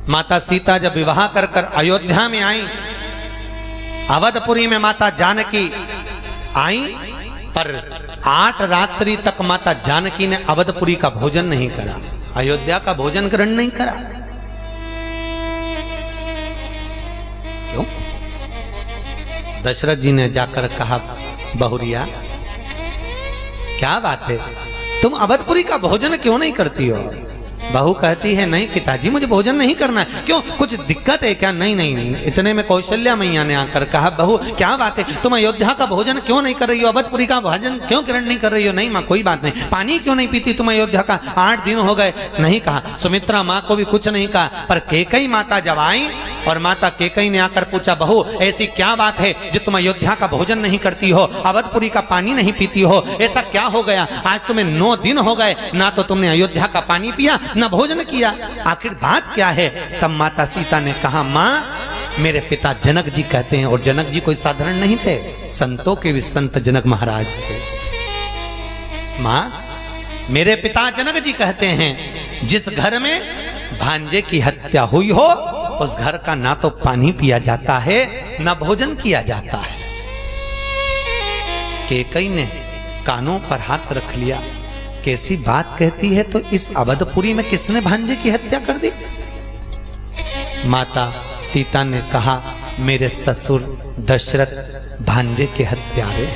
माता सीता जब विवाह कर कर अयोध्या में आई, अवधपुरी में माता जानकी आई, पर 8 रात्रि तक माता जानकी ने अवधपुरी का भोजन नहीं करा, अयोध्या का भोजन ग्रहण नहीं करा। क्यों? दशरथ जी ने जाकर कहा, बहुरिया क्या बात है, तुम अवधपुरी का भोजन क्यों नहीं करती हो? बहू कहती है, नहीं पिताजी मुझे भोजन नहीं करना है। क्यों, कुछ दिक्कत है क्या? नहीं नहीं। इतने में कौशल्या मैया ने आकर कहा, बहू क्या बात है, तुम अयोध्या का भोजन क्यों नहीं कर रही हो, अवधपुरी का भोजन क्यों ग्रहण नहीं कर रही हो? नहीं माँ कोई बात नहीं। पानी क्यों नहीं पीती तुम अयोध्या का, 8 दिन हो गए? नहीं कहा। सुमित्रा माँ को भी कुछ नहीं कहा, पर कैकेयी माता जब आई और माता कैकेयी ने आकर पूछा, बहू ऐसी क्या बात है जो तुम अयोध्या का भोजन नहीं करती हो, अवधपुरी का पानी नहीं पीती हो, ऐसा क्या हो गया? आज तुम्हें 9 दिन हो गए, ना तो तुमने अयोध्या का पानी पिया ना भोजन किया, आखिर बात क्या है? तब माता सीता ने कहा, माँ मेरे पिता जनक जी कहते हैं, और जनक जी कोई साधारण नहीं थे, संतों के भी संत जनक महाराज थे। माँ मेरे पिता जनक जी कहते हैं, जिस घर में भांजे की हत्या हुई हो उस घर का ना तो पानी पिया जाता है ना भोजन किया जाता है। कैकेयी ने कानों पर हाथ रख लिया, कैसी बात कहती है, तो इस अवधपुरी में किसने भांजे की हत्या कर दी? माता सीता ने कहा, मेरे ससुर दशरथ भांजे के हत्यारे।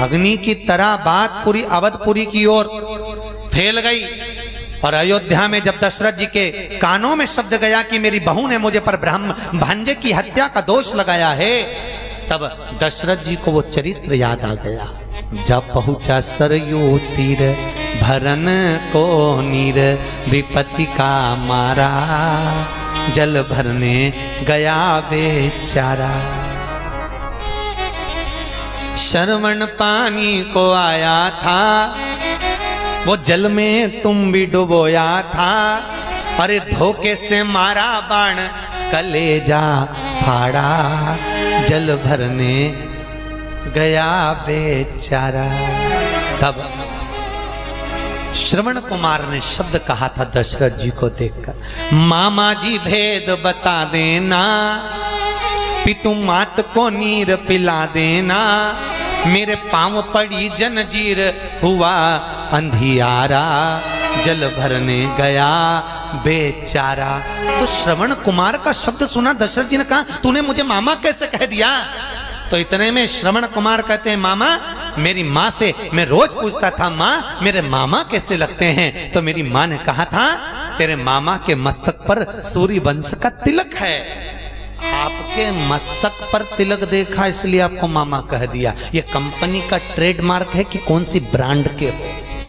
अग्नि की तरह बात पूरी अवधपुरी की ओर फैल गई, और अयोध्या में जब दशरथ जी के कानों में शब्द गया कि मेरी बहू ने मुझे पर भांजे की हत्या का दोष लगाया है, तब दशरथ जी को वो चरित्र याद आ गया। जब पहुंचा सरयू तीर भरन को नीर, विपत्ति का मारा जल भरने गया बेचारा। श्रवण पानी को आया था, वो जल में तुम भी डुबोया था, अरे धोखे से मारा बाण कलेजा फाड़ा, जल भरने गया बेचारा। तब श्रवण कुमार ने शब्द कहा था दशरथ जी को देखकर, मामा जी भेद बता देना, पितु मात को नीर पिला देना, मेरे पांव पड़ी जंजीर हुआ अंधियारा, जल भरने गया बेचारा। तो श्रवण कुमार का शब्द सुना दशरथ जी ने कहा, तूने मुझे मामा कैसे कह दिया? तो इतने में श्रवण कुमार कहते हैं, मामा मेरी माँ से मैं रोज पूछता था, माँ मेरे मामा कैसे लगते हैं? तो मेरी माँ ने कहा था, तेरे मामा के मस्तक पर सूर्य वंश का तिलक है, आपके मस्तक पर तिलक देखा इसलिए आपको मामा कह दिया। ये कंपनी का ट्रेडमार्क है कि कौन सी ब्रांड के हो।